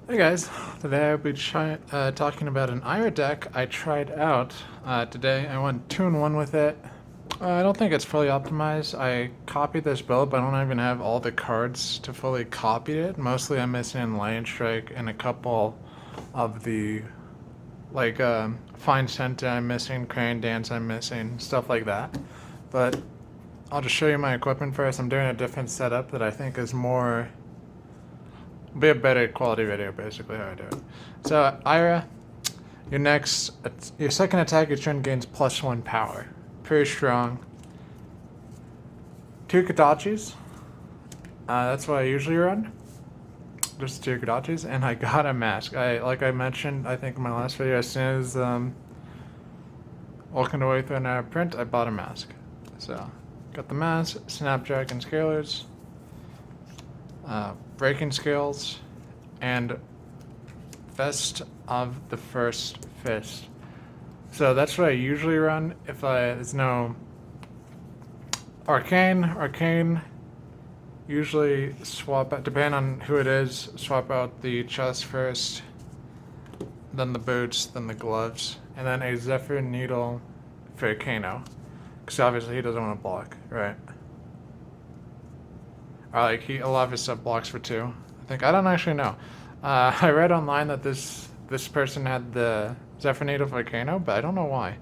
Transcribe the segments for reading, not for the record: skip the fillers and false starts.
Hey guys, today I'll be talking about an Ira deck I tried out today. I went 2-1 with it. I don't think it's fully optimized. I copied this build, but I don't even have all the cards to fully copy it. Mostly I'm missing Lion Strike and a couple of the, like, Fine Senta I'm missing, Crane Dance I'm missing, stuff like that. But I'll just show you my equipment first. I'm doing a different setup that I think is more be a better quality video, basically, how I do it. So, Ira, your second attack each turn gains +1 power. Pretty strong. 2 Kadachis. That's what I usually run. Just 2 Kadachis, and I got a mask. Like I mentioned, I think in my last video, as soon as walking away through an print, I bought a mask. So, got the mask, Snapdragon Scalers, Breaking Scales, and Vest of the First Fist. So that's what I usually run if there's no Arcane usually swap out, depending on who it is, swap out the chest first, then the boots, then the gloves, and then a Zephyr Needle for Kano. Because obviously he doesn't want to block, right? Or like a lot of his stuff blocks for 2. I don't actually know. I read online that this person had the Zephyr Needle Volcano, but I don't know why.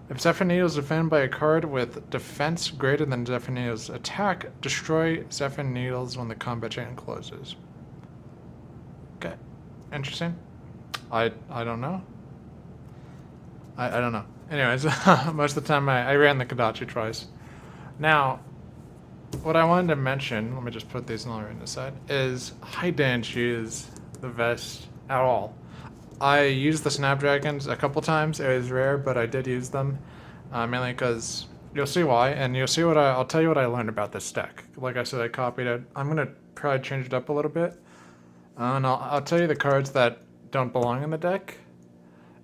If Zephyr Needle is defended by a card with defense greater than Zephyr Needle's attack, destroy Zephyr Needles when the combat chain closes. Okay, interesting. I don't know. I don't know. Anyways, most of the time I ran the Kadachi twice. Now, what I wanted to mention, let me just put these on the side, is I didn't use the vest at all. I used the Snapdragons a couple times. It was rare, but I did use them, mainly because you'll see why, and you'll see I'll tell you what I learned about this deck. Like I said, I copied it. I'm gonna probably change it up a little bit, and I'll tell you the cards that don't belong in the deck,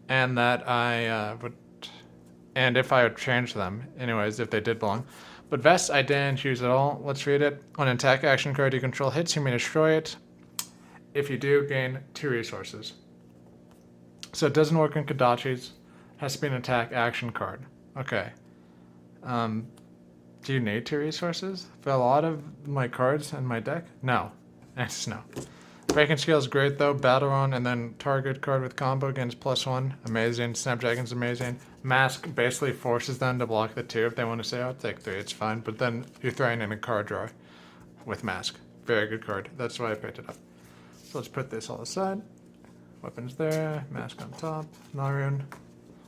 and that I would, and if I would change them, anyways, if they did belong. But Vest, I didn't use at all. Let's read it. On an attack action card you control hits, you may destroy it. If you do, gain 2 resources. So it doesn't work in Kadachis. Has to be an attack action card. Okay. Do you need 2 resources? For a lot of my cards in my deck? No. It's no. Breaking Scale is great though. Battle Run and then target card with combo gains +1. Amazing. Snapdragon's amazing. Mask basically forces them to block the 2 if they want to say, I'll take 3, it's fine. But then you're throwing in a card draw with Mask. Very good card. That's why I picked it up. So let's put this all aside. Weapons there. Mask on top. Narun.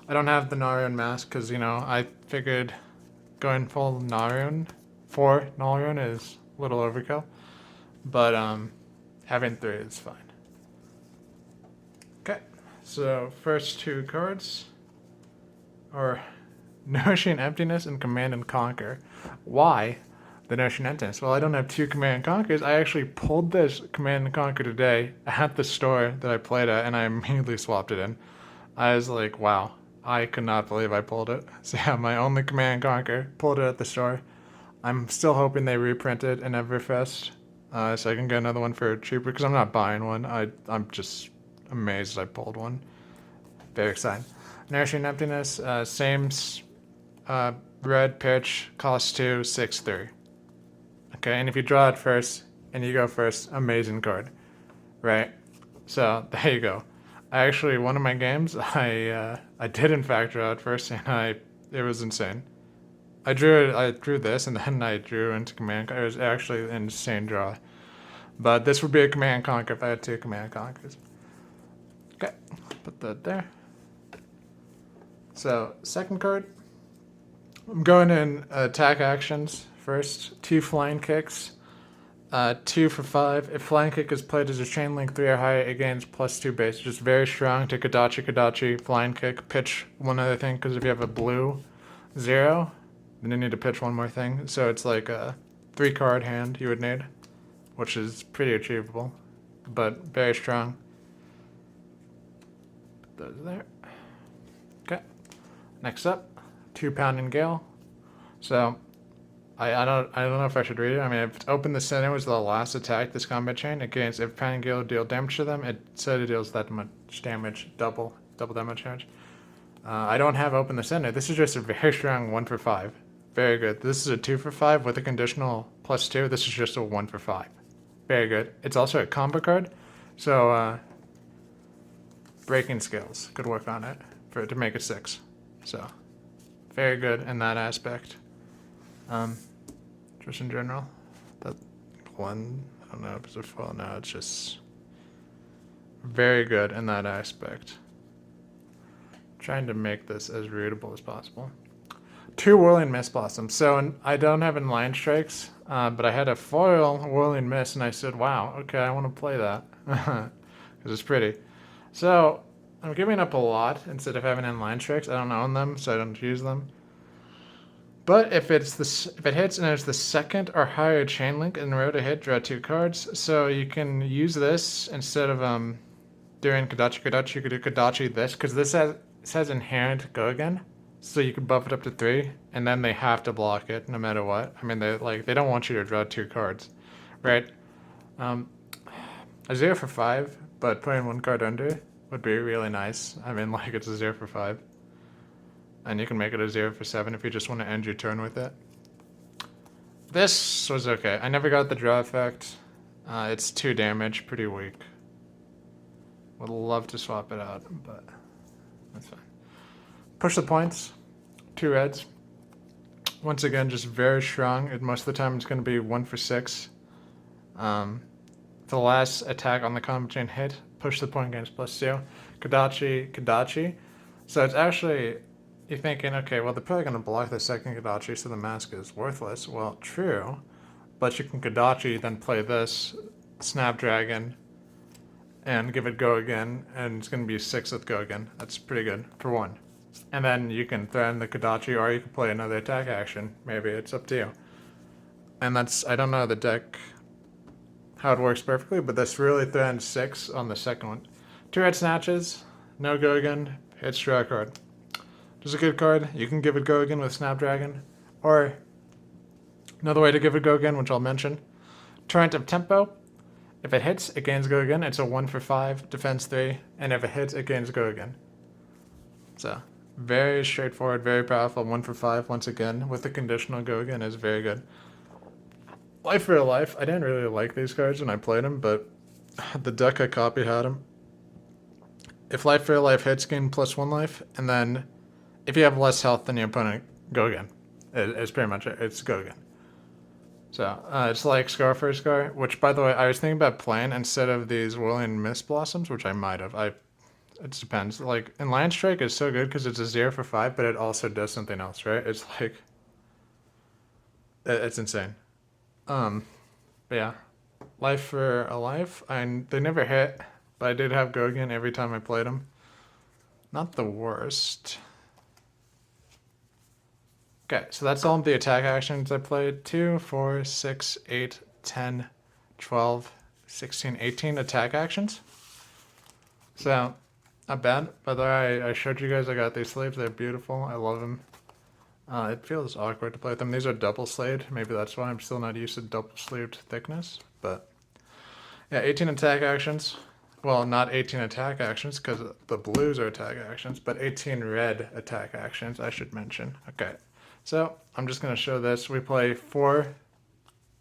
I don't have the Narun mask because, I figured going full Narun for Narun is a little overkill. But, having 3 is fine. Okay, so first 2 cards are Nourishing Emptiness and Command and Conquer. Why the Nourishing Emptiness? Well, I don't have 2 Command and Conquers. I actually pulled this Command and Conquer today at the store that I played at, and I immediately swapped it in. I was like, wow, I could not believe I pulled it. So yeah, my only Command and Conquer, pulled it at the store. I'm still hoping they reprint it in Everfest. So I can get another one for cheaper, because I'm not buying one. I'm just amazed I pulled one. Very excited. Nourishing Emptiness, same red pitch, cost 2, 6/3. Okay, and if you draw it first, and you go first, amazing card. Right? So, there you go. One of my games, I did in fact draw it first, and it was insane. I drew this, and then I drew into Command. It was actually an insane draw. But this would be a Command Conquer if I had 2 Command Conquers. Okay, put that there. So, second card. I'm going in attack actions first. 2 Flying Kicks. 2 for 5. If Flying Kick is played as a chain link 3 or higher, it gains +2 base. Just very strong to Kadachi, Flying Kick. Pitch one other thing, because if you have a blue 0, then you need to pitch one more thing. So it's like a 3 card hand you would need, which is pretty achievable, but very strong. Put those there. Okay. Next up, 2 Pounding Gale. So I don't know if I should read it. I mean, if open the center was the last attack this combat chain against, if Pan and Gale deal damage to them, it said it deals that much damage, double damage charge. I don't have open the center. This is just a very strong 1 for 5. Very good. This is a 2 for 5 with a conditional +2. This is just a 1 for 5. Very good. It's also a combo card, so breaking skills. Could work on it for to make it 6. So very good in that aspect. Just in general, that one, I don't know if it's a foil now, it's just very good in that aspect. Trying to make this as readable as possible. 2 Whirling Mist Blossoms. So I don't have Lion Strikes, but I had a foil Whirling Mist, and I said, wow, okay, I want to play that, because it's pretty. So I'm giving up a lot instead of having Lion Strikes. I don't own them, so I don't use them. But if it hits and there's the second or higher chain link in the row to hit, draw 2 cards. So you can use this instead of doing Kodachi. You could do Kodachi this, because this has inherent go again. So you can buff it up to 3, and then they have to block it no matter what. I mean, they don't want you to draw 2 cards, right? A 0 for 5, but putting 1 card under would be really nice. I mean, like, it's a 0 for 5. And you can make it a 0 for 7 if you just want to end your turn with it. This was okay. I never got the draw effect. It's 2 damage, pretty weak. Would love to swap it out, but that's fine. Push the points. 2 reds. Once again, just very strong. And most of the time, it's going to be 1 for 6. The last attack on the combo chain hit, push the point against +2. Kodachi. So it's actually, you're thinking, okay, well, they're probably going to block the second Kodachi, so the mask is worthless. Well, true. But you can Kodachi, then play this, Snapdragon, and give it go again, and it's going to be 6 with go again. That's pretty good for 1. And then you can threaten the Kodachi, or you can play another attack action. Maybe, it's up to you. And that's, I don't know the deck, how it works perfectly, but this really threatens 6 on the second one. 2 red snatches, no go again, hits draw a card. Just a good card. You can give it go again with Snapdragon, or another way to give it go again, which I'll mention. Torrent of Tempo. If it hits, it gains go again. It's a 1 for 5, defense 3, and if it hits, it gains go again. So, very straightforward, very powerful, 1 for 5 once again, with the conditional go again is very good. Life for a Life, I didn't really like these cards when I played them, but the deck I copied had them. If Life for a Life hits, gain +1 life, and then if you have less health than your opponent, go again. It's pretty much it. It's go again. So, it's like Scar for Scar, which, by the way, I was thinking about playing instead of these Whirling Mist Blossoms, which I might have. It depends. Like, and Land Strike is so good because it's a 0 for 5, but it also does something else, right? It's like, it's insane. But yeah. Life for a Life, they never hit, but I did have go again every time I played them. Not the worst. Okay, so that's all of the attack actions I played. 2, 4, 6, 8, 10, 12, 16, 18 attack actions. So, not bad. By the way, I showed you guys I got these sleeves. They're beautiful. I love them. It feels awkward to play with them. These are double sleeved. Maybe that's why I'm still not used to double sleeved thickness. But, yeah, 18 attack actions. Well, not 18 attack actions because the blues are attack actions, but 18 red attack actions, I should mention. Okay. So, I'm just going to show this. We play 4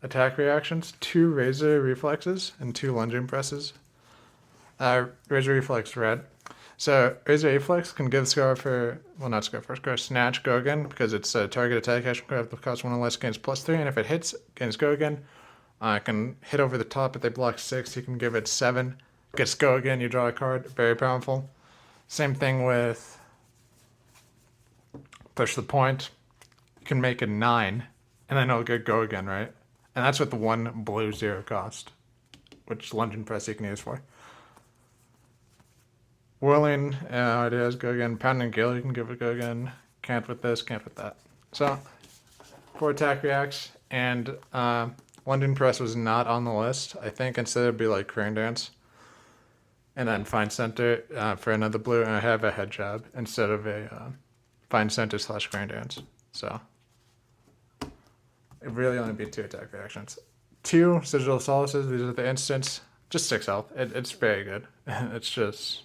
attack reactions, 2 Razor Reflexes, and 2 Lunging Presses. Razor Reflex red. So, Razor Reflex can give Scar for, well, not Scar, first card, Snatch, go again, because it's a target attack action card that costs 1 or less, gains +3, and if it hits, gains go again. It can hit over the top if they block 6, you can give it 7. Gets go again, you draw a card, very powerful. Same thing with Push the Point. Can make it 9, and then it'll get go again, right? And that's with the 1 blue 0 cost, which Lunging Press you can use for. Whirling, ideas, go again. Pound and Gale, you can give it go again. Can't with this, can't with that. So, 4 attack reacts, and Lunging Press was not on the list. I think instead it'd be like Crane Dance. And then Fine Center for another blue, and I have a Head Jab instead of a Fine Center / Crane Dance. So, It really only be 2 attack reactions. 2 Sigil Solaces, these are the instants. Just 6 health. It's very good. It's just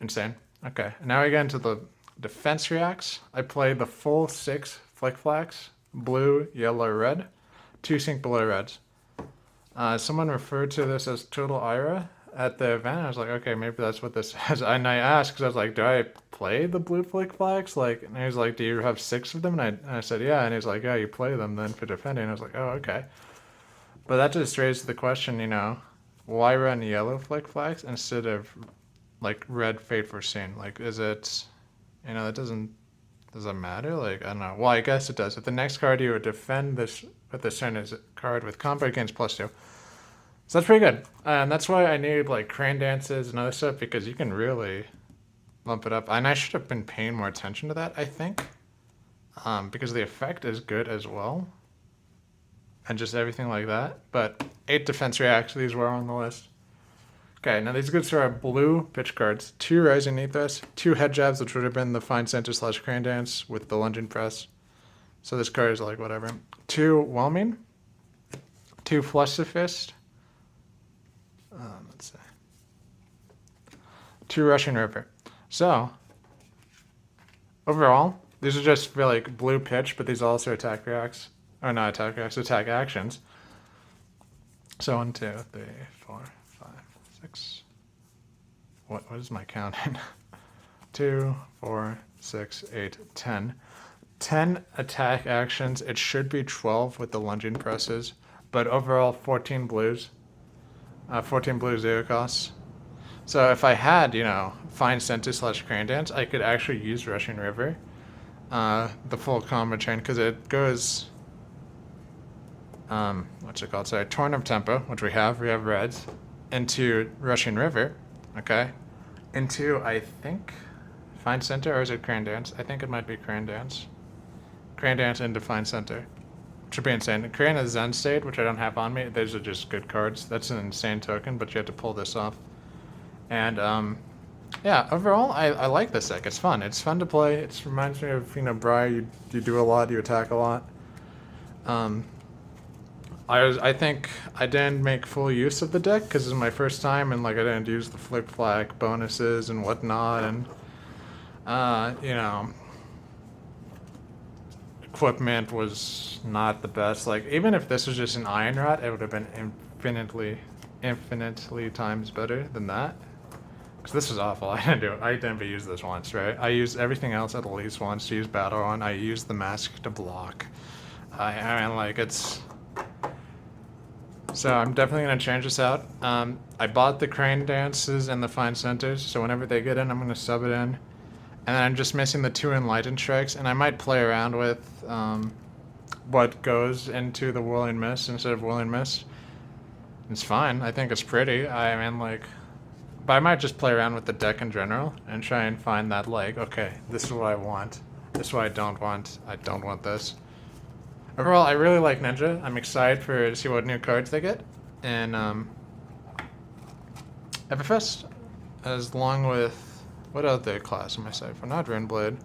insane. Okay, now we get into the defense reacts. I play the full 6 Flick Flacks, blue, yellow, red. 2 sync below reds. Someone referred to this as Total Ira at the event. I was like, okay, maybe that's what this is. And I asked because I was like, do I play the blue Flick Flags? Like, and he was like, do you have 6 of them? And I said, yeah. And he was like, yeah, you play them then for defending. And I was like, oh, okay. But that just raised the question, why run yellow Flick Flags instead of like red Fate Foreseen? Like, is it, that does that matter? Like, I don't know. Well, I guess it does. If the next card you would defend this with this turn is a card with combo against +2. So that's pretty good. And that's why I need like crane dances and other stuff, because you can really lump it up. And I should have been paying more attention to that, I think. Because the effect is good as well. And just everything like that. But 8 defense reacts, these were on the list. Okay, now these goods are blue pitch cards. 2 Rising Ethos, 2 Head Jabs, which would have been the Fine Center / Crane Dance with the Lunging Press. So this card is like whatever. 2 Whelming, 2 Flush the Fist. Let's see. 2 Rushing River. So, overall, these are just for like blue pitch, but these also attack reacts. Or not attack reacts, attack actions. So 1, 2, 3, 4, 5, 6. What is my counting? 2, 4, 6, 8, 10. 10 attack actions. It should be 12 with the lunging presses, but overall 14 blues. 14 blue 0 costs. So if I had, Fine Center / Crane Dance, I could actually use Rushing River, the full combo chain, because it goes, what's it called? Sorry, Torn of Tempo, which we have reds, into Rushing River, okay, into, I think, Fine Center, or is it Crane Dance? I think it might be Crane Dance. Crane Dance into Fine Center. Should be insane. Crane is Zen State, which I don't have on me. Those are just good cards. That's an insane token, but you have to pull this off. And, yeah, overall, I like this deck. It's fun. It's fun to play. It reminds me of, Briar. You do a lot. You attack a lot. I think I didn't make full use of the deck because this is my first time, and, like, I didn't use the Flick Flag bonuses and whatnot, and, equipment was not the best. Like, even if this was just an Iron Rod, it would have been infinitely times better than that. Because this is awful. I didn't use this once, right? I used everything else at least once to use Battle on. I used the Mask to block. I mean, like, it's... So I'm definitely going to change this out. I bought the Crane Dances and the Fine Centers, so whenever they get in, I'm going to sub it in. And then I'm just missing the 2 Enlightened Strikes, and I might play around with what goes into the Whirling Mist instead of Whirling Mist. It's fine. I think it's pretty. I mean, like... But I might just play around with the deck in general and try and find that, like, okay, this is what I want. This is what I don't want. I don't want this. Overall, I really like Ninja. I'm excited to see what new cards they get. And FFS, as long with... What other class am I safe for? Not Runeblade.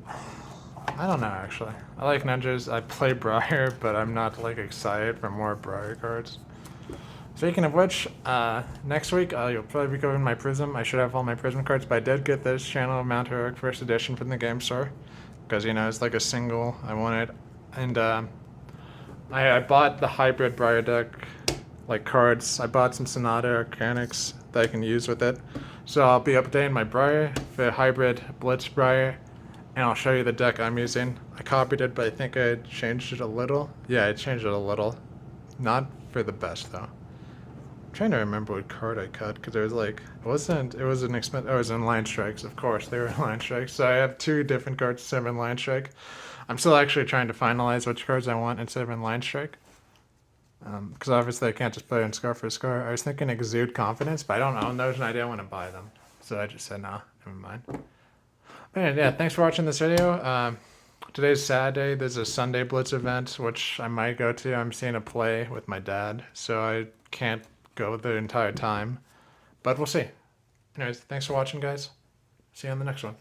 I don't know, actually. I like ninjas. I play Briar, but I'm not, like, excited for more Briar cards. Speaking of which, next week, you'll probably be covering my Prism. I should have all my Prism cards, but I did get this Channel of Mount Heroic First Edition from the game store. Because, it's like a single I wanted. And, I bought the hybrid Briar deck, like, cards. I bought some Sonata Arcanics that I can use with it. So I'll be updating my Briar for hybrid Blitz Briar, and I'll show you the deck I'm using. I copied it, but I think I changed it a little. Yeah, I changed it a little. Not for the best, though. I'm trying to remember what card I cut, because it was like, it was in Line Strikes, of course, they were in Line Strikes. So I have 2 different cards instead of in Line Strike. I'm still actually trying to finalize which cards I want instead of in Line Strike. Because obviously I can't just play on Scar for Scar. I was thinking Exude Confidence, but I don't know. There's an idea I want to buy them. So I just said, nah, never mind. But yeah, thanks for watching this video. Today's Saturday. There's a Sunday Blitz event, which I might go to. I'm seeing a play with my dad, so I can't go the entire time. But we'll see. Anyways, thanks for watching, guys. See you on the next one.